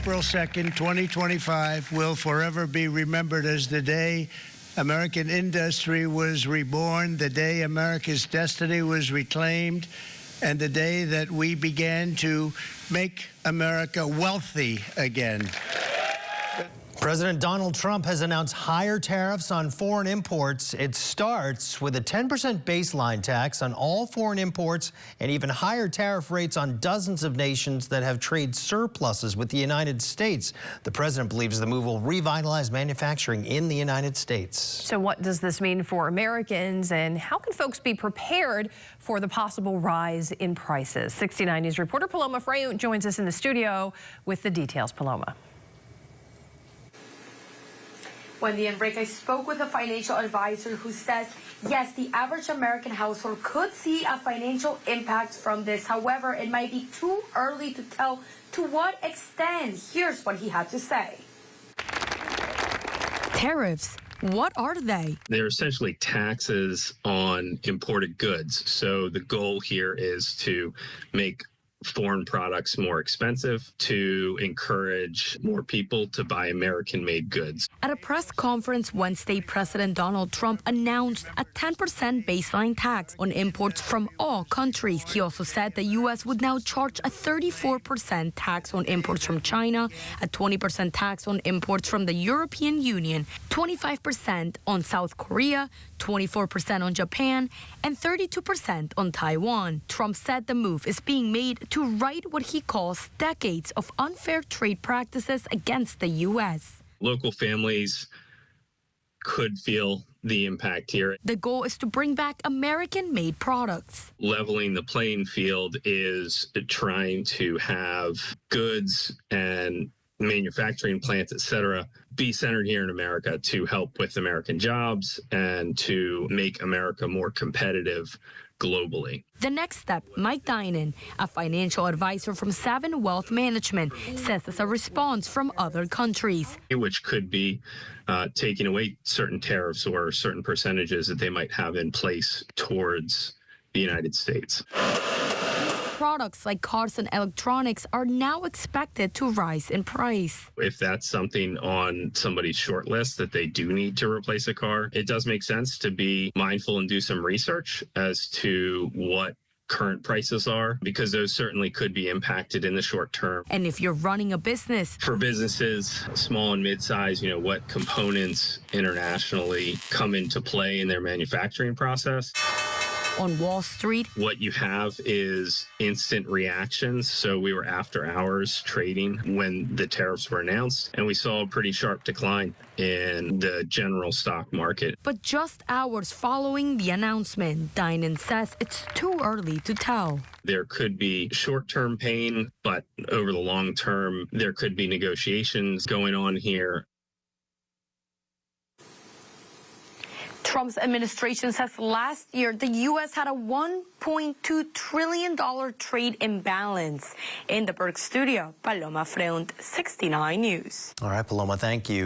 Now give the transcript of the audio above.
April 2nd, 2025 will forever be remembered as the day American industry was reborn, the day America's destiny was reclaimed, and the day that we began to make America wealthy again. President Donald Trump has announced higher tariffs on foreign imports. It starts with a 10% baseline tax on all foreign imports and even higher tariff rates on dozens of nations that have trade surpluses with the United States. The president believes the move will revitalize manufacturing in the United States. So what does this mean for Americans, and how can folks be prepared for the possible rise in prices? 69 News reporter Paloma Freyunt joins us in the studio with the details. Paloma. Wendy and Rick, I spoke with a financial advisor who says, yes, the average American household could see a financial impact from this. However, it might be too early to tell to what extent. Here's what he had to say. Tariffs. What are they? They're essentially taxes on imported goods. So the goal here is to make foreign products more expensive, to encourage more people to buy American-made goods. At a press conference Wednesday, President Donald Trump announced a 10% baseline tax on imports from all countries. He also said the U.S. would now charge a 34% tax on imports from China, a 20% tax on imports from the European Union, 25% on South Korea, 24% on Japan, and 32% on Taiwan. Trump said the move is being made to right what he calls decades of unfair trade practices against the U.S. Local families could feel the impact here. The goal is to bring back American-made products. Leveling the playing field is trying to have goods and manufacturing plants, et cetera, be centered here in America to help with American jobs and to make America more competitive globally. The next step, Mike Dinan, a financial advisor from Savant Wealth Management, says is a response from other countries. Which could be taking away certain tariffs or certain percentages that they might have in place towards the United States. Products like cars and electronics are now expected to rise in price. If that's something on somebody's short list that they do need to replace a car, it does make sense to be mindful and do some research as to what current prices are, because those certainly could be impacted in the short term. And if you're running a business, for businesses, small and mid-size, what components internationally come into play in their manufacturing process. On Wall Street, what you have is instant reactions. So we were after hours trading when the tariffs were announced, and we saw a pretty sharp decline in the general stock market. But just hours following the announcement, Dinan says it's too early to tell. There could be short-term pain, but over the long term, there could be negotiations going on here. Trump's administration says last year the U.S. had a $1.2 trillion trade imbalance. In the Berg studio, Paloma Freyunt, 69 News. All right, Paloma, thank you.